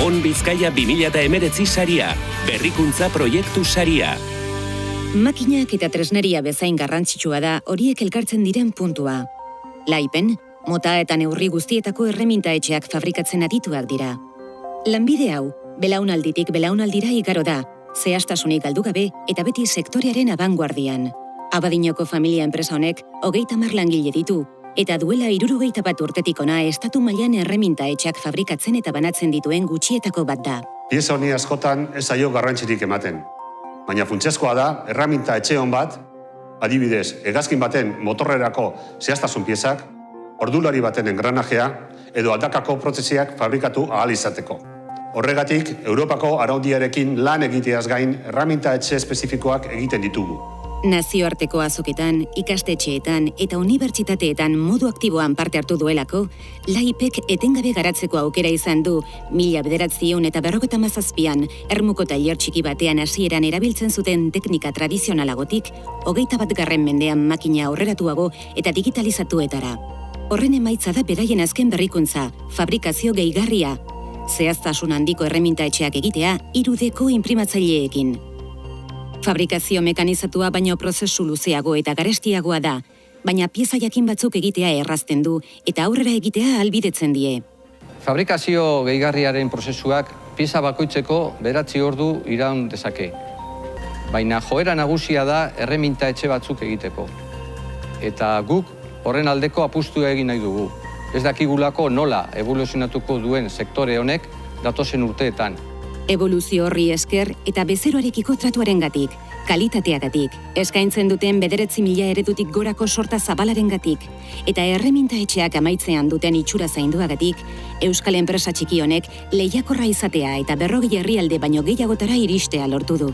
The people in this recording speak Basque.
Mon Bizkaia 2019 saria, berrikuntza proiektu saria. Makinak eta tresneria bezain garrantzitsua da horiek elkartzen diren puntua. Laipen, mota eta neurri guztietako erreminta etxeak fabrikatzen adituak dira. Lanbide hau, belaunalditik belaunaldira igaro da, zehaztasunik galdu gabe eta beti sektorearen abanguardian. Abadinoko familia enpresa honek 30 langile ditu, eta duela 61 urtetik hona estatu mailan erreminta etxeak fabrikatzen eta banatzen dituen gutxietako bat da. Pieza honi askotan ez zaio garrantzirik ematen. Baina funtsezkoa da, erreminta etxe hon bat, adibidez, hegazkin baten motorrerako zehaztasun piezak, ordulari baten engranajea edo aldakako prozesiak fabrikatu ahal izateko. Horregatik, Europako araudiarekin lan egiteaz gain erreminta etxe espezifikoak egiten ditugu. Nazioarteko azoketan, ikastetxeetan eta unibertsitateetan modu aktiboan parte hartu duelako, Laipek etengabe garatzeko aukera izan du 1957an Ermuko tailer txiki batean hasieran erabiltzen zuten teknika tradizionalagotik 21. mendean makina aurreratuago eta digitalizatuetara. Horren emaitza da beraien azken berrikuntza, fabrikazio gehigarria, zehaztasun handiko erreminta etxeak egitea 3Dko inprimatzaileekin. Fabrikazio mekanizatua baino prozesu luzeago eta garestiagoa da, baina pieza jakin batzuk egitea errazten du eta aurrera egitea ahalbidetzen die. Fabrikazio gehigarriaren prozesuak pieza bakoitzeko 9 ordu iraun dezake. Baina joera nagusia da erreminta etxe batzuk egiteko. Eta guk horren aldeko apustua egin nahi dugu. Ez dakigulako nola evoluzionatuko duen sektore honek datozen urteetan. Evoluzio horri esker eta bezeroarekiko tratuarengatik, kalitateagatik, eskaintzen duten 9.000 eredutik gorako sorta zabalarengatik, eta erreminta etxeak amaitzean duten itxura zainduagatik, Euskal enpresa txiki honek lehiakorra izatea eta 40 herrialde baino gehiagotara iristea lortu du.